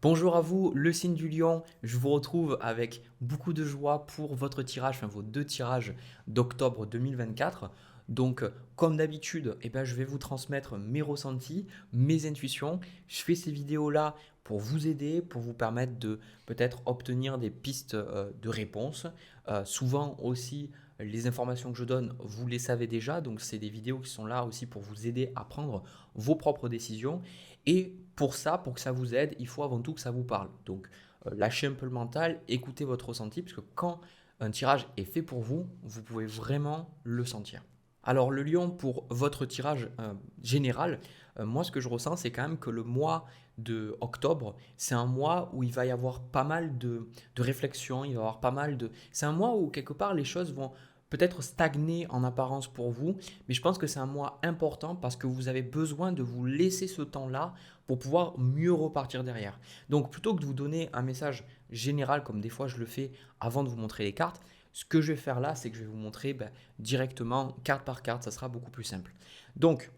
Bonjour à vous, le signe du lion. Je vous retrouve avec beaucoup de joie pour votre tirage, enfin vos deux tirages d'octobre 2024. Donc, comme d'habitude, je vais vous transmettre mes ressentis, mes intuitions. Je fais ces vidéos-là pour vous aider, pour vous permettre de peut-être obtenir des pistes de réponse. Souvent aussi, les informations que je donne, vous les savez déjà. Donc, c'est des vidéos qui sont là aussi pour vous aider à prendre vos propres décisions. Et pour ça, pour que ça vous aide, il faut avant tout que ça vous parle. Donc, lâchez un peu le mental, écoutez votre ressenti, parce que quand un tirage est fait pour vous, vous pouvez vraiment le sentir. Alors, le lion, pour votre tirage général, moi, ce que je ressens, c'est quand même que le mois de octobre, c'est un mois où il va y avoir pas mal de réflexions, il va y avoir pas mal de... C'est un mois où, quelque part, les choses vont peut-être stagner en apparence pour vous, mais je pense que c'est un mois important parce que vous avez besoin de vous laisser ce temps-là pour pouvoir mieux repartir derrière. Donc, plutôt que de vous donner un message général, comme des fois je le fais avant de vous montrer les cartes, ce que je vais faire là, c'est que je vais vous montrer directement carte par carte, ça sera beaucoup plus simple. Donc,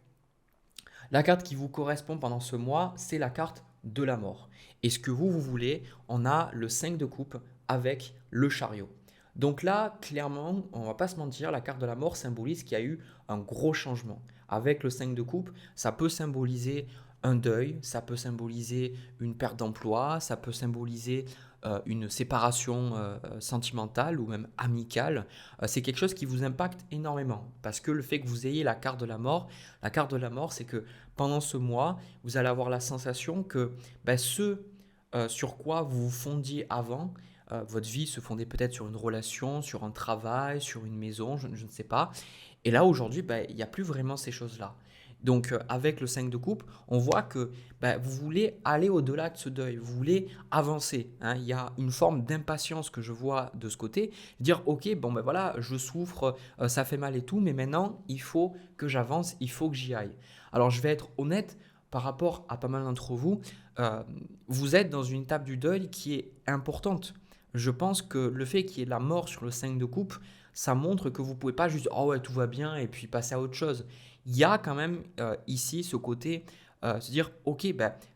la carte qui vous correspond pendant ce mois, c'est la carte de la mort. Et ce que vous voulez, on a le 5 de coupe avec le chariot. Donc là, clairement, on ne va pas se mentir, la carte de la mort symbolise qu'il y a eu un gros changement. Avec le 5 de coupe, ça peut symboliser un deuil, ça peut symboliser une perte d'emploi, ça peut symboliser une séparation sentimentale ou même amicale. C'est quelque chose qui vous impacte énormément parce que le fait que vous ayez la carte de la mort, c'est que pendant ce mois, vous allez avoir la sensation que ce sur quoi vous vous fondiez avant, votre vie se fondait peut-être sur une relation, sur un travail, sur une maison, je ne sais pas. Et là, aujourd'hui, il n'y a plus vraiment ces choses-là. Donc, avec le 5 de coupe, on voit que vous voulez aller au-delà de ce deuil, vous voulez avancer, hein. Il y a une forme d'impatience que je vois de ce côté, dire ok, bon ben voilà, je souffre, ça fait mal et tout, mais maintenant, il faut que j'avance, il faut que j'y aille. Alors, je vais être honnête par rapport à pas mal d'entre vous, euh, vous êtes dans une étape du deuil qui est importante. Je pense que le fait qu'il y ait la mort sur le 5 de coupe, ça montre que vous ne pouvez pas juste oh ouais tout va bien et puis passer à autre chose. Il y a quand même ici ce côté se dire ok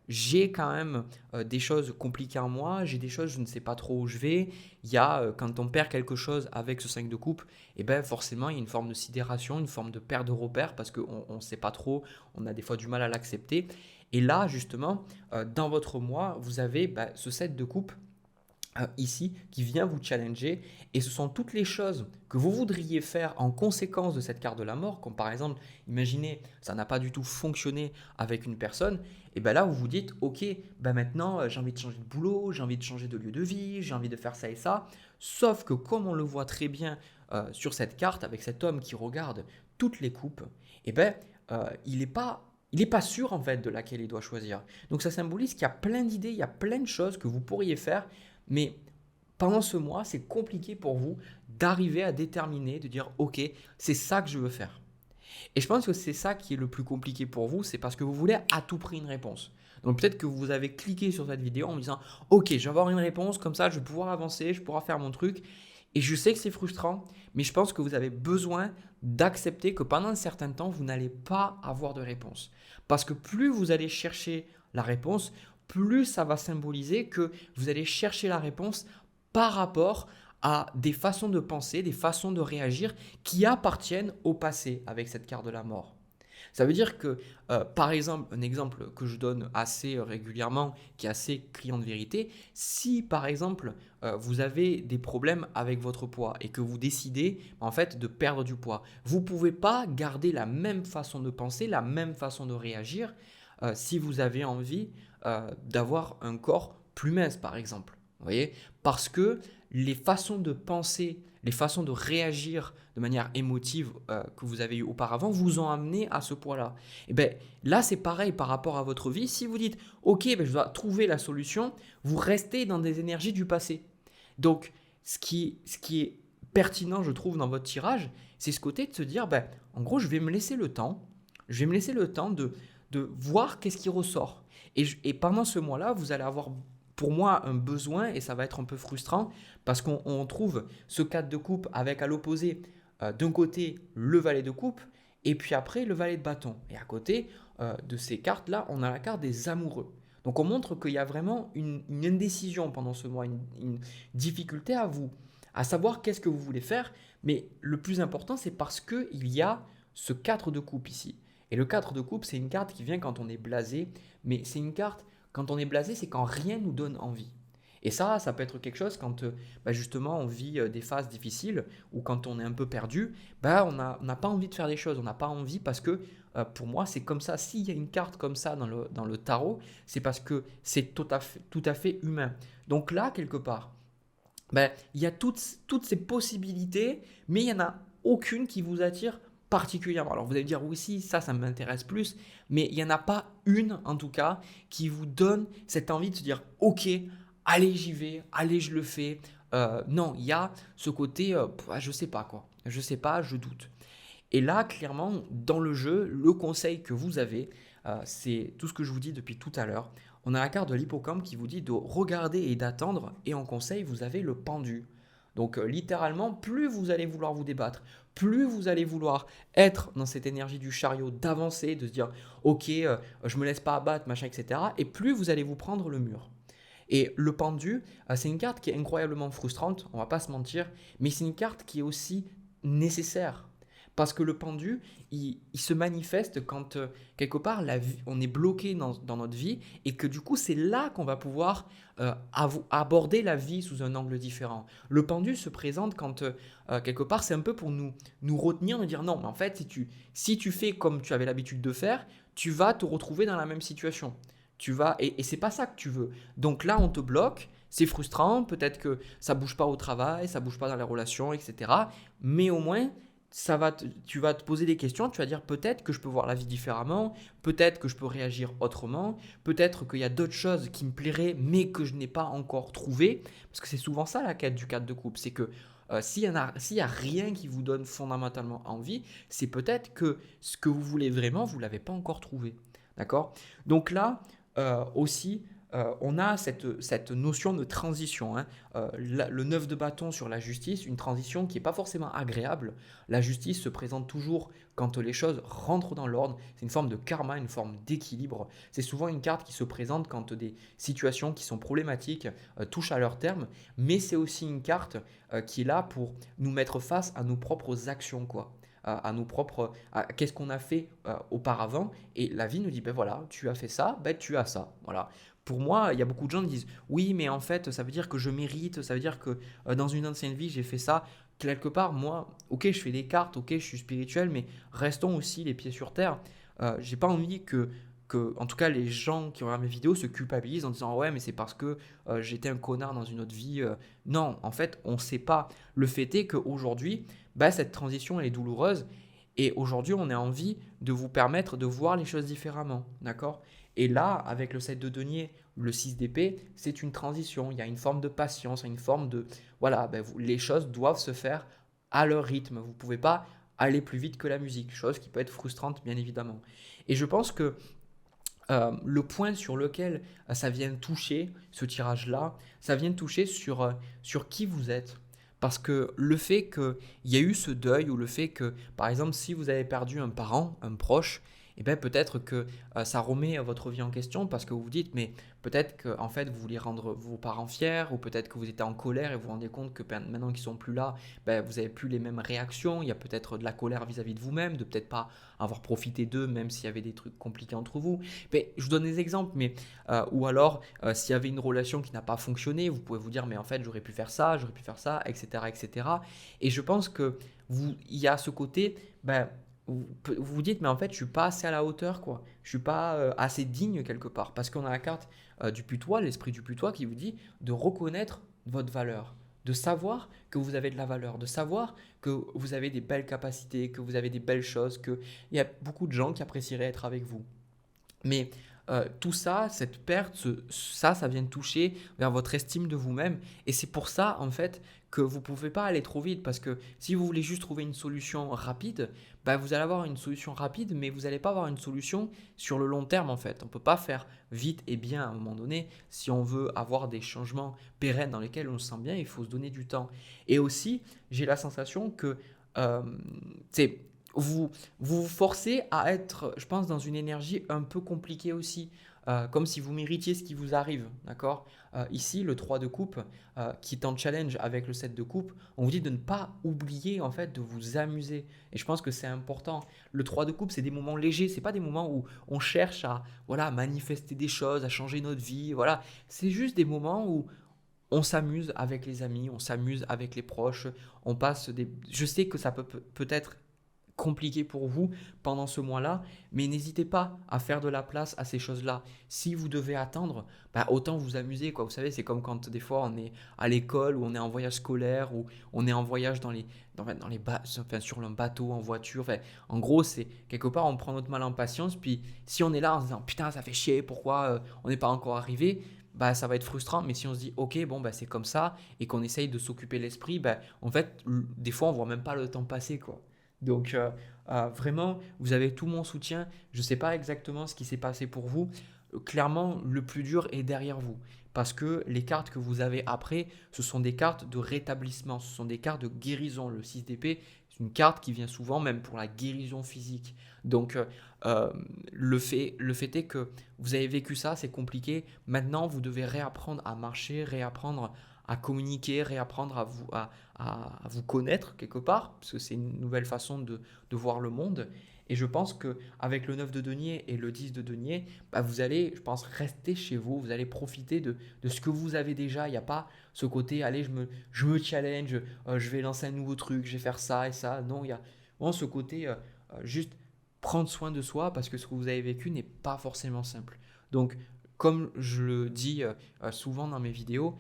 j'ai quand même des choses compliquées en moi, j'ai des choses je ne sais pas trop où je vais. Il y a quand on perd quelque chose avec ce 5 de coupe, et forcément il y a une forme de sidération, une forme de perte de repère parce qu'on ne sait pas trop, on a des fois du mal à l'accepter. Et là justement dans votre mois vous avez ce 7 de coupe ici qui vient vous challenger et ce sont toutes les choses que vous voudriez faire en conséquence de cette carte de la mort, comme par exemple, imaginez, ça n'a pas du tout fonctionné avec une personne, et bien là vous vous dites, ok, maintenant j'ai envie de changer de boulot, j'ai envie de changer de lieu de vie, j'ai envie de faire ça et ça, sauf que comme on le voit très bien sur cette carte avec cet homme qui regarde toutes les coupes, et il n'est pas sûr en fait de laquelle il doit choisir. Donc ça symbolise qu'il y a plein d'idées, il y a plein de choses que vous pourriez faire mais pendant ce mois, c'est compliqué pour vous d'arriver à déterminer, de dire ok, c'est ça que je veux faire. Et je pense que c'est ça qui est le plus compliqué pour vous, c'est parce que vous voulez à tout prix une réponse. Donc peut-être que vous avez cliqué sur cette vidéo en me disant ok, je vais avoir une réponse, comme ça je vais pouvoir avancer, je vais pouvoir faire mon truc. Et je sais que c'est frustrant, mais je pense que vous avez besoin d'accepter que pendant un certain temps, vous n'allez pas avoir de réponse. Parce que plus vous allez chercher la réponse, plus ça va symboliser que vous allez chercher la réponse par rapport à des façons de penser, des façons de réagir qui appartiennent au passé avec cette carte de la mort. Ça veut dire que, par exemple, un exemple que je donne assez régulièrement, qui est assez criant de vérité, si par exemple vous avez des problèmes avec votre poids et que vous décidez en fait de perdre du poids, vous ne pouvez pas garder la même façon de penser, la même façon de réagir si vous avez envie d'avoir un corps plus mince par exemple. Vous voyez? Parce que les façons de penser, les façons de réagir de manière émotive que vous avez eu auparavant vous ont amené à ce poids-là. Et bien là, c'est pareil par rapport à votre vie. Si vous dites, ok, je dois trouver la solution, vous restez dans des énergies du passé. Donc, ce qui est pertinent, je trouve, dans votre tirage, c'est ce côté de se dire, en gros, je vais me laisser le temps. Je vais me laisser le temps de voir qu'est-ce qui ressort. Et pendant ce mois-là, vous allez avoir pour moi un besoin et ça va être un peu frustrant parce qu'on trouve ce 4 de coupe avec à l'opposé d'un côté le valet de coupe et puis après le valet de bâton. Et à côté de ces cartes-là, on a la carte des amoureux. Donc on montre qu'il y a vraiment une indécision pendant ce mois, une difficulté à savoir qu'est-ce que vous voulez faire. Mais le plus important, c'est parce qu'il y a ce 4 de coupe ici. Et le 4 de coupe, c'est une carte qui vient quand on est blasé, mais c'est une carte, quand on est blasé, c'est quand rien nous donne envie. Et ça peut être quelque chose quand justement on vit des phases difficiles ou quand on est un peu perdu, on n'a pas envie de faire des choses, on n'a pas envie parce que pour moi c'est comme ça. S'il y a une carte comme ça dans le tarot, c'est parce que c'est tout à fait humain. Donc là, quelque part, il y a toutes ces possibilités, mais il n'y en a aucune qui vous attire particulièrement. Alors vous allez me dire, oui, si, ça m'intéresse plus, mais il n'y en a pas une, en tout cas, qui vous donne cette envie de se dire, ok, allez, j'y vais, allez, je le fais. Non, il y a ce côté, je sais pas quoi, je sais pas, je doute. Et là, clairement, dans le jeu, le conseil que vous avez, c'est tout ce que je vous dis depuis tout à l'heure. On a la carte de l'hippocampe qui vous dit de regarder et d'attendre. Et en conseil, vous avez le pendu. Donc littéralement, plus vous allez vouloir vous débattre, plus vous allez vouloir être dans cette énergie du chariot, d'avancer, de se dire, ok, je me laisse pas abattre, machin, etc. Et plus vous allez vous prendre le mur. Et le pendu, c'est une carte qui est incroyablement frustrante, on va pas se mentir, mais c'est une carte qui est aussi nécessaire. Parce que le pendu, il se manifeste quand quelque part on est bloqué dans notre vie et que du coup c'est là qu'on va pouvoir aborder la vie sous un angle différent. Le pendu se présente quand quelque part c'est un peu pour nous retenir, nous dire non, mais en fait si tu fais comme tu avais l'habitude de faire, tu vas te retrouver dans la même situation. Et c'est pas ça que tu veux. Donc là on te bloque, c'est frustrant, peut-être que ça bouge pas au travail, ça bouge pas dans les relations, etc. Mais au moins tu vas te poser des questions, tu vas dire peut-être que je peux voir la vie différemment, peut-être que je peux réagir autrement, peut-être qu'il y a d'autres choses qui me plairaient mais que je n'ai pas encore trouvées. Parce que c'est souvent ça la quête du cadre de couple, c'est que s'il y a rien qui vous donne fondamentalement envie, c'est peut-être que ce que vous voulez vraiment, vous ne l'avez pas encore trouvé. D'accord? Donc là, aussi, on a cette notion de transition, hein. Le 9 de bâton sur la justice, une transition qui n'est pas forcément agréable. La justice se présente toujours quand les choses rentrent dans l'ordre. C'est une forme de karma, une forme d'équilibre. C'est souvent une carte qui se présente quand des situations qui sont problématiques touchent à leur terme, mais c'est aussi une carte qui est là pour nous mettre face à nos propres actions, quoi. À nos propres, qu'est-ce qu'on a fait auparavant, et la vie nous dit ben voilà, tu as fait ça, ben tu as ça, voilà. Pour moi, il y a beaucoup de gens qui disent oui, mais en fait, ça veut dire que je mérite, ça veut dire que dans une ancienne vie, j'ai fait ça. Quelque part, moi, ok, je fais des cartes, ok, je suis spirituel, mais restons aussi les pieds sur terre. J'ai pas envie en tout cas, les gens qui regardent mes vidéos se culpabilisent en disant ouais, mais c'est parce que j'étais un connard dans une autre vie. Non, en fait, on ne sait pas. Le fait est qu'aujourd'hui, cette transition, elle est douloureuse. Et aujourd'hui, on a envie de vous permettre de voir les choses différemment. D'accord? Et là, avec le 7 de denier, le 6 d'épée, c'est une transition. Il y a une forme de patience, une forme de... Voilà, les choses doivent se faire à leur rythme. Vous ne pouvez pas aller plus vite que la musique, chose qui peut être frustrante, bien évidemment. Et je pense que le point sur lequel ça vient toucher, ce tirage-là, ça vient toucher sur qui vous êtes. Parce que le fait qu'il y ait eu ce deuil, ou le fait que, par exemple, si vous avez perdu un parent, un proche, eh bien peut-être que ça remet votre vie en question parce que vous vous dites, mais peut-être que en fait, vous voulez rendre vos parents fiers, ou peut-être que vous étiez en colère et vous vous rendez compte que maintenant qu'ils sont plus là, vous n'avez plus les mêmes réactions. Il y a peut-être de la colère vis-à-vis de vous-même, de peut-être pas avoir profité d'eux, même s'il y avait des trucs compliqués entre vous. Mais, je vous donne des exemples, mais ou alors s'il y avait une relation qui n'a pas fonctionné, vous pouvez vous dire, mais en fait, j'aurais pu faire ça, etc., etc. Et je pense que il y a ce côté, vous vous dites, mais en fait, je suis pas assez à la hauteur, quoi. Je suis pas assez digne quelque part. Parce qu'on a la carte du putois, l'esprit du putois, qui vous dit de reconnaître votre valeur, de savoir que vous avez de la valeur, de savoir que vous avez des belles capacités, que vous avez des belles choses, qu'il y a beaucoup de gens qui apprécieraient être avec vous. Mais tout ça, cette perte, ça vient toucher vers votre estime de vous-même. Et c'est pour ça, en fait, que vous ne pouvez pas aller trop vite. Parce que si vous voulez juste trouver une solution rapide, vous allez avoir une solution rapide, mais vous n'allez pas avoir une solution sur le long terme, en fait. On ne peut pas faire vite et bien à un moment donné. Si on veut avoir des changements pérennes dans lesquels on se sent bien, il faut se donner du temps. Et aussi, j'ai la sensation que c'est vous vous forcez à être, je pense, dans une énergie un peu compliquée aussi. comme si vous méritiez ce qui vous arrive, d'accord? Ici, le 3 de coupe, qui est en challenge avec le 7 de coupe, on vous dit de ne pas oublier en fait de vous amuser. Et je pense que c'est important. Le 3 de coupe, c'est des moments légers, c'est pas des moments où on cherche à, voilà, manifester des choses, à changer notre vie, voilà. C'est juste des moments où on s'amuse avec les amis, on s'amuse avec les proches, on passe des... Je sais que ça peut-être compliqué pour vous pendant ce mois-là, mais n'hésitez pas à faire de la place à ces choses-là. Si vous devez attendre, bah, autant vous amuser, quoi. Vous savez, c'est comme quand des fois on est à l'école ou on est en voyage scolaire ou on est en voyage enfin, sur un bateau, en voiture. Enfin, en gros, c'est quelque part on prend notre mal en patience, puis si on est là en se disant putain ça fait chier, pourquoi on n'est pas encore arrivé, bah, ça va être frustrant. Mais si on se dit ok bon bah c'est comme ça et qu'on essaye de s'occuper l'esprit, bah, en fait des fois on voit même pas le temps passer, quoi. Donc, vraiment, vous avez tout mon soutien. Je ne sais pas exactement ce qui s'est passé pour vous. Clairement, le plus dur est derrière vous. Parce que les cartes que vous avez après, ce sont des cartes de rétablissement, ce sont des cartes de guérison. Le 6 d'épée, c'est une carte qui vient souvent même pour la guérison physique. Donc, le fait est que vous avez vécu ça, c'est compliqué. Maintenant, vous devez réapprendre à marcher, réapprendre à communiquer, réapprendre à vous connaître quelque part, parce que c'est une nouvelle façon de voir le monde. Et je pense qu'avec le 9 de denier et le 10 de denier, bah, vous allez, je pense, rester chez vous, vous allez profiter de ce que vous avez déjà. Il n'y a pas ce côté, allez, je me challenge, je vais lancer un nouveau truc, je vais faire ça et ça. Non, il y a vraiment ce côté, juste prendre soin de soi, parce que ce que vous avez vécu n'est pas forcément simple. Donc, comme je le dis souvent dans mes vidéos,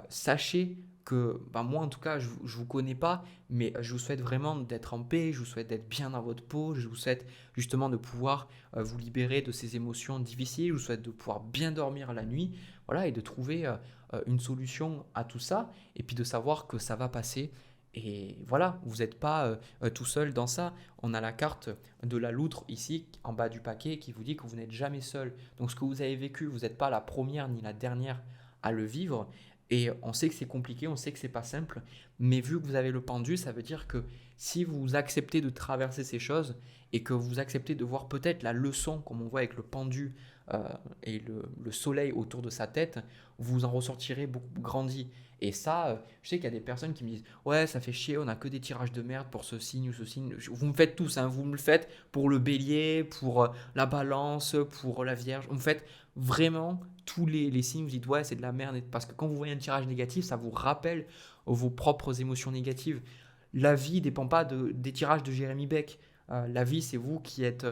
sachez que bah, moi en tout cas je ne vous connais pas, mais je vous souhaite vraiment d'être en paix, je vous souhaite d'être bien dans votre peau, je vous souhaite justement de pouvoir vous libérer de ces émotions difficiles, je vous souhaite de pouvoir bien dormir la nuit, voilà, et de trouver une solution à tout ça, et puis de savoir que ça va passer. Et voilà, vous n'êtes pas tout seul dans ça. On a la carte de la loutre ici, en bas du paquet, qui vous dit que vous n'êtes jamais seul. Donc ce que vous avez vécu, vous n'êtes pas la première ni la dernière à le vivre. Et on sait que c'est compliqué, on sait que c'est pas simple, mais vu que vous avez le pendu, ça veut dire que si vous acceptez de traverser ces choses et que vous acceptez de voir peut-être la leçon, comme on voit avec le pendu euh, et le soleil autour de sa tête, vous en ressortirez beaucoup grandi. Et ça, je sais qu'il y a des personnes qui me disent ouais, ça fait chier, on a que des tirages de merde pour ce signe ou ce signe. Vous me faites tous, hein, vous me le faites pour le bélier, pour la balance, pour la vierge. Vous me faites vraiment tous les signes, vous dites ouais c'est de la merde, parce que quand vous voyez un tirage négatif, ça vous rappelle vos propres émotions négatives. La vie ne dépend pas des tirages de Jérémy Beck. La vie, c'est vous qui êtes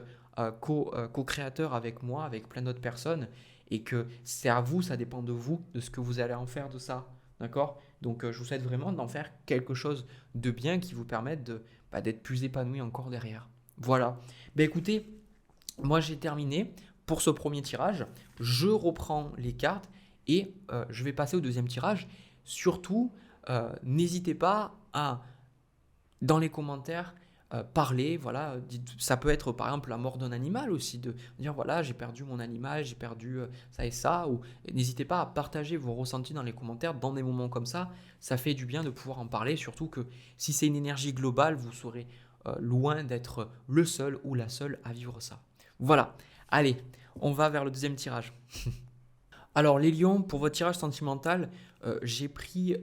co-créateur avec moi, avec plein d'autres personnes, et que c'est à vous, ça dépend de vous, de ce que vous allez en faire de ça. D'accord? Donc je vous souhaite vraiment d'en faire quelque chose de bien qui vous permette d'être plus épanoui encore derrière. Voilà. Ben écoutez, moi j'ai terminé pour ce premier tirage. Je reprends les cartes et je vais passer au deuxième tirage. Surtout, n'hésitez pas à, dans les commentaires, parler. Voilà, ça peut être par exemple la mort d'un animal aussi, de dire voilà, j'ai perdu mon animal, j'ai perdu ça et ça. Ou n'hésitez pas à partager vos ressentis dans les commentaires dans des moments comme ça. Ça fait du bien de pouvoir en parler, surtout que si c'est une énergie globale, vous serez loin d'être le seul ou la seule à vivre ça. Voilà, allez, on va vers le deuxième tirage. Alors les lions, pour votre tirage sentimental, j'ai pris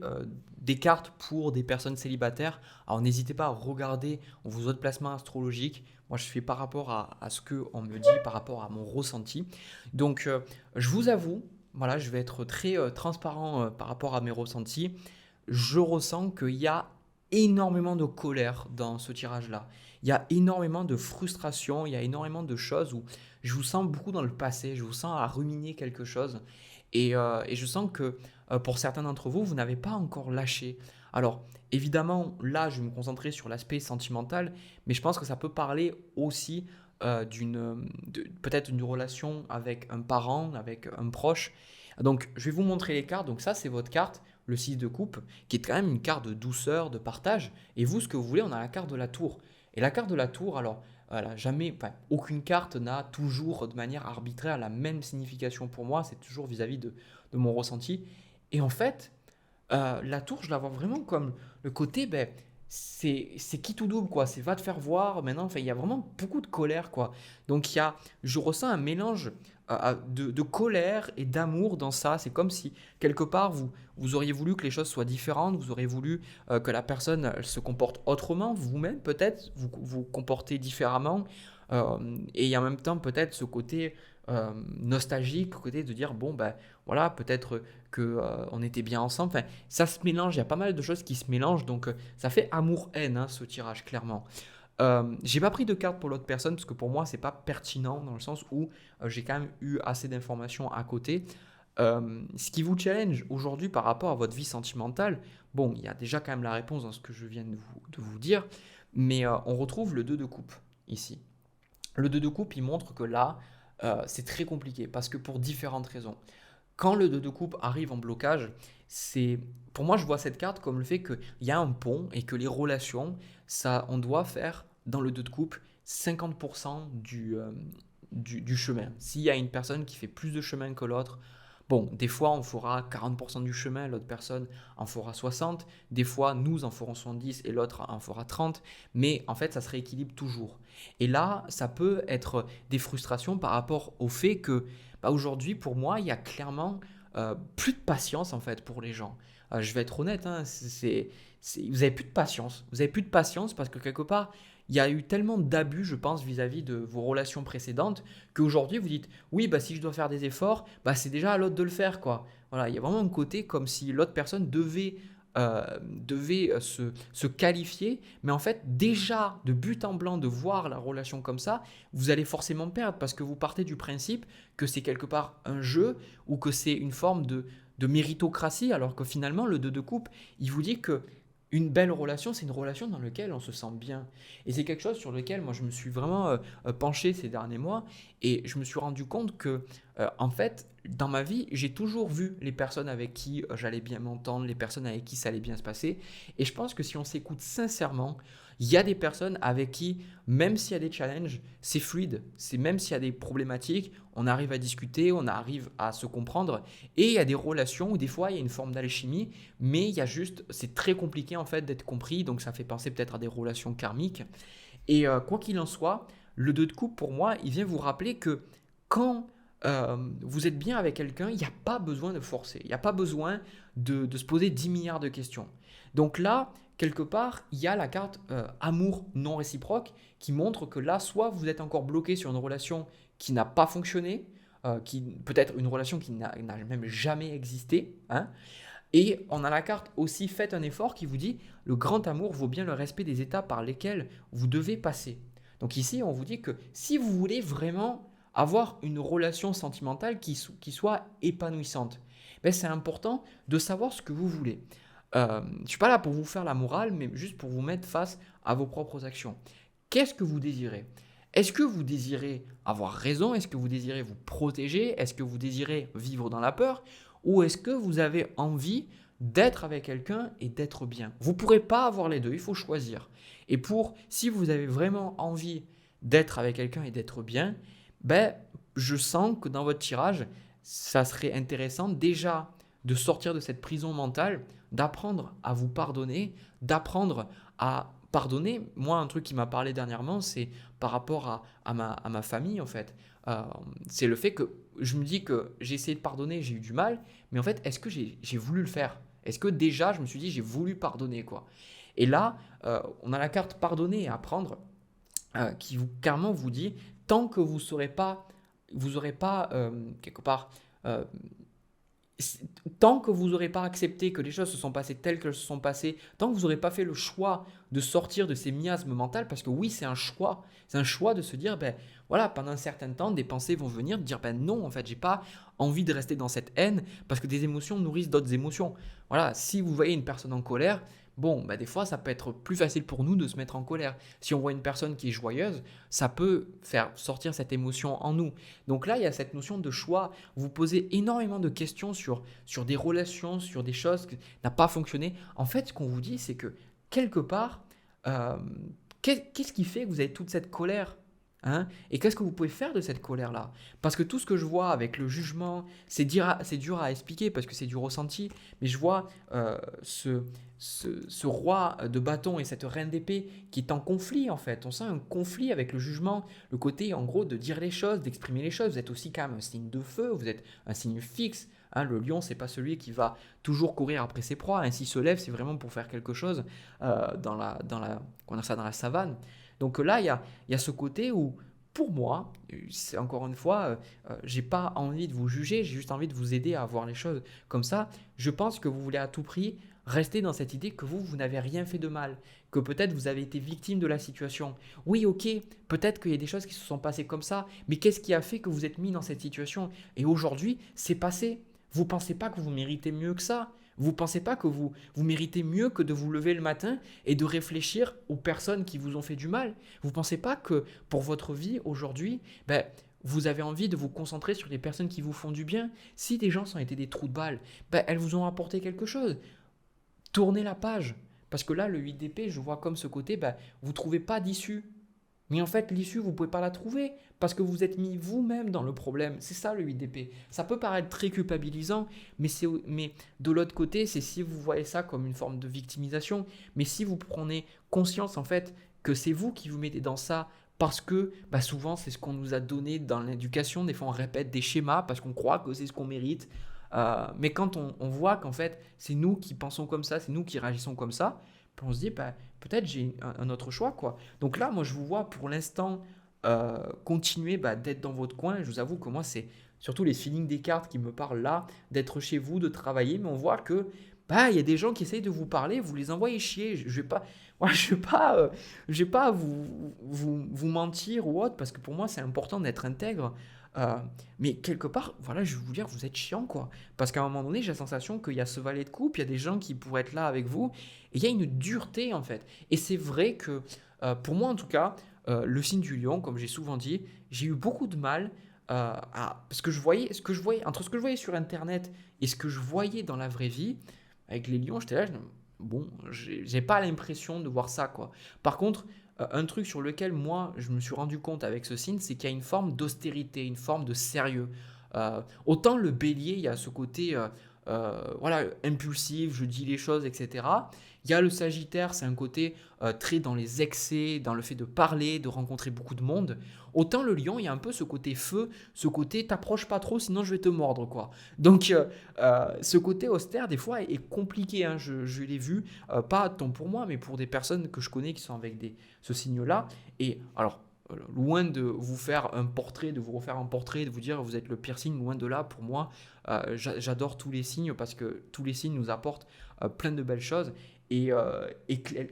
des cartes pour des personnes célibataires. Alors n'hésitez pas à regarder vos autres placements astrologiques. Moi je fais par rapport à ce qu'on me dit, par rapport à mon ressenti. Donc je vous avoue, voilà, je vais être très transparent par rapport à mes ressentis. Je ressens qu'il y a énormément de colère dans ce tirage-là. Il y a énormément de frustration, il y a énormément de choses où je vous sens beaucoup dans le passé, je vous sens à ruminer quelque chose. Et je sens que pour certains d'entre vous, vous n'avez pas encore lâché. Alors, évidemment, là, je vais me concentrer sur l'aspect sentimental, mais je pense que ça peut parler aussi peut-être d'une relation avec un parent, avec un proche. Donc, je vais vous montrer les cartes. Donc, ça, c'est votre carte, le 6 de coupe, qui est quand même une carte de douceur, de partage. Et vous, ce que vous voulez, on a la carte de la tour. Et la carte de la tour, alors, voilà, jamais, enfin, aucune carte n'a toujours de manière arbitraire la même signification pour moi, c'est toujours vis-à-vis de mon ressenti. Et en fait, la tour, je la vois vraiment comme le côté, ben, c'est qui tout double, quoi. C'est va te faire voir maintenant. Enfin, il y a vraiment beaucoup de colère, quoi. Donc, je ressens un mélange de colère et d'amour dans ça. C'est comme si, quelque part, vous auriez voulu que les choses soient différentes. Vous auriez voulu que la personne elle se comporte autrement. Vous-même, peut-être, vous comportez différemment. Et il y a en même temps, peut-être, ce côté nostalgique, côté de dire, bon, ben voilà, peut-être que on était bien ensemble. Enfin, ça se mélange, il y a pas mal de choses qui se mélangent, donc ça fait amour-haine, hein, ce tirage, clairement. J'ai pas pris de carte pour l'autre personne parce que pour moi c'est pas pertinent dans le sens où j'ai quand même eu assez d'informations à côté. Ce qui vous challenge aujourd'hui par rapport à votre vie sentimentale, bon, il y a déjà quand même la réponse dans ce que je viens de vous dire, mais on retrouve le 2 de coupe ici. Le 2 de coupe, il montre que là, c'est très compliqué parce que pour différentes raisons. Quand le 2 de coupe arrive en blocage, c'est pour moi je vois cette carte comme le fait qu'il y a un pont et que les relations, ça, on doit faire dans le 2 de coupe 50% du chemin. S'il y a une personne qui fait plus de chemin que l'autre, bon, des fois on fera 40% du chemin, l'autre personne en fera 60, des fois nous en ferons 70 et l'autre en fera 30, mais en fait ça se rééquilibre toujours. Et là, ça peut être des frustrations par rapport au fait que bah, aujourd'hui, pour moi, il y a clairement plus de patience en fait pour les gens. Je vais être honnête, hein, vous avez plus de patience. Vous avez plus de patience parce que quelque part, il y a eu tellement d'abus, je pense, vis-à-vis de vos relations précédentes, qu'aujourd'hui vous dites, oui, bah si je dois faire des efforts, bah c'est déjà à l'autre de le faire, quoi. Voilà, il y a vraiment un côté comme si l'autre personne devait se qualifier, mais en fait, déjà de but en blanc de voir la relation comme ça, vous allez forcément perdre parce que vous partez du principe que c'est quelque part un jeu ou que c'est une forme de méritocratie, alors que finalement, le 2 de coupe, il vous dit que une belle relation, c'est une relation dans laquelle on se sent bien. Et c'est quelque chose sur lequel moi je me suis vraiment penché ces derniers mois et je me suis rendu compte que en fait, dans ma vie, j'ai toujours vu les personnes avec qui j'allais bien m'entendre, les personnes avec qui ça allait bien se passer. Et je pense que si on s'écoute sincèrement, il y a des personnes avec qui, même s'il y a des challenges, c'est fluide. C'est même s'il y a des problématiques, on arrive à discuter, on arrive à se comprendre. Et il y a des relations où des fois il y a une forme d'alchimie, mais il y a juste, c'est très compliqué en fait d'être compris. Donc ça fait penser peut-être à des relations karmiques. Et quoi qu'il en soit, le 2 de coupe pour moi, il vient vous rappeler que quand vous êtes bien avec quelqu'un, il n'y a pas besoin de forcer, il n'y a pas besoin de se poser 10 milliards de questions. Donc là, quelque part, il y a la carte amour non réciproque qui montre que là, soit vous êtes encore bloqué sur une relation qui n'a pas fonctionné, qui peut-être une relation qui n'a même jamais existé, hein, et on a la carte aussi faites un effort qui vous dit le grand amour vaut bien le respect des étapes par lesquelles vous devez passer. Donc ici, on vous dit que si vous voulez vraiment avoir une relation sentimentale qui soit épanouissante, ben c'est important de savoir ce que vous voulez. Je ne suis pas là pour vous faire la morale, mais juste pour vous mettre face à vos propres actions. Qu'est-ce que vous désirez? Est-ce que vous désirez avoir raison? Est-ce que vous désirez vous protéger? Est-ce que vous désirez vivre dans la peur? Ou est-ce que vous avez envie d'être avec quelqu'un et d'être bien? Vous ne pourrez pas avoir les deux, il faut choisir. Et si vous avez vraiment envie d'être avec quelqu'un et d'être bien, ben, je sens que dans votre tirage, ça serait intéressant déjà de sortir de cette prison mentale, d'apprendre à vous pardonner, d'apprendre à pardonner. Moi, un truc qui m'a parlé dernièrement, c'est par rapport à ma famille, en fait. Euh, c'est le fait que je me dis que j'ai essayé de pardonner, j'ai eu du mal, mais en fait, est-ce que j'ai voulu le faire? Est-ce que déjà, je me suis dit, j'ai voulu pardonner, quoi? Et là, on a la carte pardonner et apprendre qui clairement vous dit, tant que vous aurez pas quelque part euh, tant que vous n'aurez pas accepté que les choses se sont passées telles qu'elles se sont passées, tant que vous n'aurez pas fait le choix de sortir de ces miasmes mentales, parce que oui, c'est un choix de se dire, ben voilà, pendant un certain temps, des pensées vont venir, de dire, ben non, en fait, j'ai pas envie de rester dans cette haine, parce que des émotions nourrissent d'autres émotions. Voilà, si vous voyez une personne en colère, bon, ben des fois, ça peut être plus facile pour nous de se mettre en colère. Si on voit une personne qui est joyeuse, ça peut faire sortir cette émotion en nous. Donc là, il y a cette notion de choix. Vous posez énormément de questions sur des relations, sur des choses qui n'ont pas fonctionné. En fait, ce qu'on vous dit, c'est que quelque part, euh, qu'est-ce qui fait que vous avez toute cette colère? Hein? Et qu'est-ce que vous pouvez faire de cette colère-là? Parce que tout ce que je vois avec le jugement, c'est dur à expliquer parce que c'est du ressenti, mais je vois ce roi de bâton et cette reine d'épée qui est en conflit en fait. On sent un conflit avec le jugement, le côté en gros de dire les choses, d'exprimer les choses. Vous êtes aussi quand même un signe de feu, vous êtes un signe fixe. Hein, le lion, c'est pas celui qui va toujours courir après ses proies. Hein. S'il se lève, c'est vraiment pour faire quelque chose qu'on a ça dans la savane. Donc là, il y a ce côté où, pour moi, c'est encore une fois, j'ai pas envie de vous juger, j'ai juste envie de vous aider à voir les choses comme ça. Je pense que vous voulez à tout prix rester dans cette idée que vous n'avez rien fait de mal, que peut-être vous avez été victime de la situation. Oui, ok, peut-être qu'il y a des choses qui se sont passées comme ça, mais qu'est-ce qui a fait que vous êtes mis dans cette situation? Et aujourd'hui, c'est passé. Vous pensez pas que vous méritez mieux que ça? Vous pensez pas que vous méritez mieux que de vous lever le matin et de réfléchir aux personnes qui vous ont fait du mal? Vous pensez pas que pour votre vie aujourd'hui, ben, vous avez envie de vous concentrer sur les personnes qui vous font du bien? Si des gens ont été des trous de balles, ben, elles vous ont apporté quelque chose. Tournez la page. Parce que là, le 8 d'épée, je vois comme ce côté, ben, vous ne trouvez pas d'issue. Mais en fait, l'issue, vous ne pouvez pas la trouver parce que vous êtes mis vous-même dans le problème. C'est ça le 8 d'épée. Ça peut paraître très culpabilisant, mais de l'autre côté, c'est si vous voyez ça comme une forme de victimisation. Mais si vous prenez conscience en fait que c'est vous qui vous mettez dans ça parce que bah, souvent c'est ce qu'on nous a donné dans l'éducation. Des fois on répète des schémas parce qu'on croit que c'est ce qu'on mérite. Mais quand on voit qu'en fait c'est nous qui pensons comme ça, c'est nous qui réagissons comme ça, puis on se dit bah, peut-être j'ai un autre choix quoi. Donc là, moi, je vous vois pour l'instant continuer bah, d'être dans votre coin. Je vous avoue que moi, c'est surtout les feelings des cartes qui me parlent là, d'être chez vous, de travailler. Mais on voit que bah, il y a des gens qui essayent de vous parler, vous les envoyez chier. Je vais pas, moi, je vais pas vous mentir ou autre, parce que pour moi, c'est important d'être intègre. Euh, mais quelque part, voilà, je vais vous dire, vous êtes chiant, quoi. Parce qu'à un moment donné, j'ai la sensation qu'il y a ce valet de coupe, il y a des gens qui pourraient être là avec vous, et il y a une dureté, en fait. Et c'est vrai que, pour moi en tout cas, le signe du lion, comme j'ai souvent dit, j'ai eu beaucoup de mal parce que entre ce que je voyais sur Internet et ce que je voyais dans la vraie vie, avec les lions, j'étais là, bon, j'ai pas l'impression de voir ça, quoi. Par contre, un truc sur lequel moi je me suis rendu compte avec ce signe, c'est qu'il y a une forme d'austérité, une forme de sérieux. Autant le bélier, il y a ce côté voilà, impulsif, je dis les choses, etc. Il y a le sagittaire, c'est un côté très dans les excès, dans le fait de parler, de rencontrer beaucoup de monde. Autant le lion, il y a un peu ce côté feu, ce côté t'approches pas trop sinon je vais te mordre quoi. Donc ce côté austère des fois est compliqué, hein, je l'ai vu, pas tant pour moi mais pour des personnes que je connais qui sont avec ce signe-là. Et alors loin de vous faire un portrait, de vous refaire un portrait, de vous dire vous êtes le pire signe, loin de là pour moi. J'adore tous les signes parce que tous les signes nous apportent plein de belles choses. Et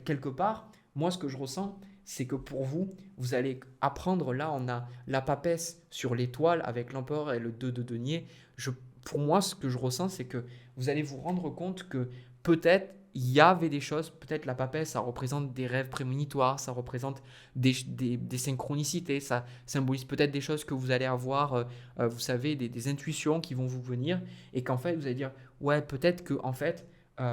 quelque part, moi ce que je ressens, c'est que pour vous, vous allez apprendre, là on a la papesse sur l'étoile avec l'empereur et le 2 de denier. Pour moi, ce que je ressens, c'est que vous allez vous rendre compte que peut-être il y avait des choses, peut-être la papesse, ça représente des rêves prémonitoires, ça représente des synchronicités, ça symbolise peut-être des choses que vous allez avoir, vous savez, des intuitions qui vont vous venir, et qu'en fait, vous allez dire, ouais, peut-être que en fait,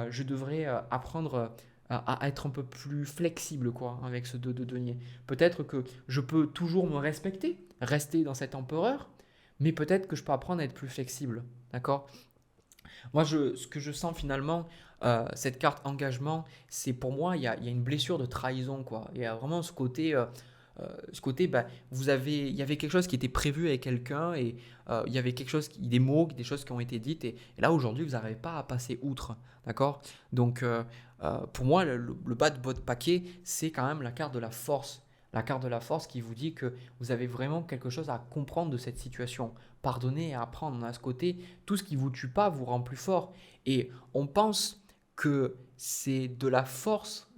je devrais apprendre à être un peu plus flexible, quoi, avec ce 2 de denier. Peut-être que je peux toujours me respecter, rester dans cet empereur, mais peut-être que je peux apprendre à être plus flexible, d'accord? Moi, ce que je sens finalement, cette carte engagement, c'est pour moi, il y a une blessure de trahison, quoi. Il y a vraiment ce côté, bah, il y avait quelque chose qui était prévu avec quelqu'un et il y avait quelque chose, des mots, des choses qui ont été dites et là aujourd'hui, vous n'arrivez pas à passer outre, d'accord? Donc, pour moi, le bas de votre paquet, c'est quand même la carte de la force. La carte de la force qui vous dit que vous avez vraiment quelque chose à comprendre de cette situation. Pardonner et apprendre. À ce côté, tout ce qui ne vous tue pas vous rend plus fort. Et on pense que c'est de la force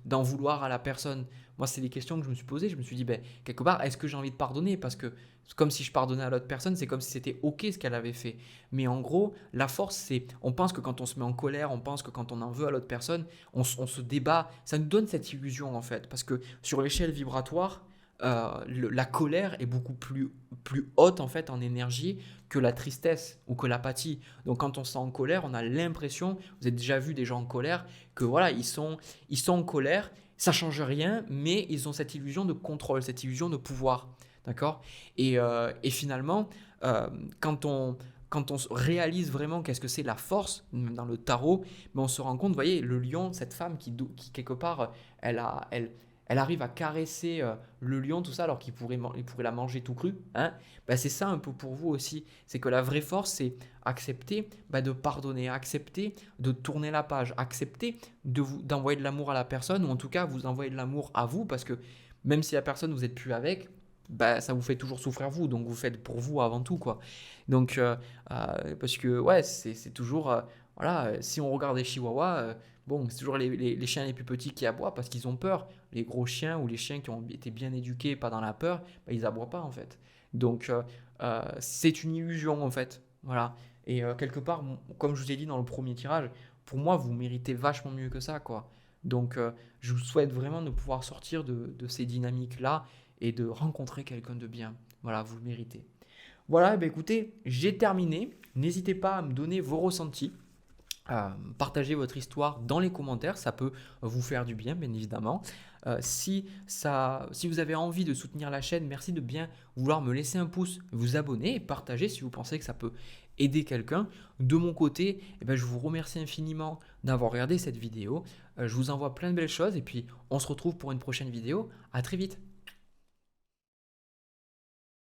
d'en vouloir à la personne. Moi, c'est des questions que je me suis posées. Je me suis dit, ben, quelque part, est-ce que j'ai envie de pardonner? Parce que c'est comme si je pardonnais à l'autre personne, c'est comme si c'était OK ce qu'elle avait fait. Mais en gros, la force, c'est, on pense que quand on se met en colère, on pense que quand on en veut à l'autre personne, on se débat. Ça nous donne cette illusion en fait. Parce que sur l'échelle vibratoire, la colère est beaucoup plus haute en fait en énergie que la tristesse ou que l'apathie. Donc quand on se sent en colère, on a l'impression, vous avez déjà vu des gens en colère, que voilà, ils sont en colère Ça change rien, mais ils ont cette illusion de contrôle, cette illusion de pouvoir. D'accord? Et finalement, euh, quand on, quand on réalise vraiment qu'est-ce que c'est la force dans le tarot, mais on se rend compte, vous voyez, le lion, cette femme qui quelque part, elle arrive à caresser le lion, tout ça, alors il pourrait la manger tout cru. Hein. Bah, c'est ça un peu pour vous aussi. C'est que la vraie force, c'est accepter de pardonner, accepter de tourner la page, accepter d'envoyer de l'amour à la personne, ou en tout cas vous envoyer de l'amour à vous, parce que même si la personne vous êtes plus avec, ça vous fait toujours souffrir vous, donc vous faites pour vous avant tout, quoi. Donc, parce que ouais, c'est toujours, voilà, si on regarde les chihuahuas, bon, c'est toujours les chiens les plus petits qui aboient parce qu'ils ont peur. Les gros chiens ou les chiens qui ont été bien éduqués, pas dans la peur, ils aboient pas en fait. Donc, c'est une illusion en fait, voilà. Et quelque part, comme je vous ai dit dans le premier tirage, pour moi, vous méritez vachement mieux que ça, quoi. Donc, je vous souhaite vraiment de pouvoir sortir de ces dynamiques-là et de rencontrer quelqu'un de bien. Voilà, vous le méritez. Voilà, eh bien, écoutez, j'ai terminé. N'hésitez pas à me donner vos ressentis. Partagez votre histoire dans les commentaires, ça peut vous faire du bien, bien évidemment. Si vous avez envie de soutenir la chaîne, merci de bien vouloir me laisser un pouce, vous abonner et partager si vous pensez que ça peut aider quelqu'un. De mon côté, je vous remercie infiniment d'avoir regardé cette vidéo. Je vous envoie plein de belles choses et puis on se retrouve pour une prochaine vidéo. À très vite.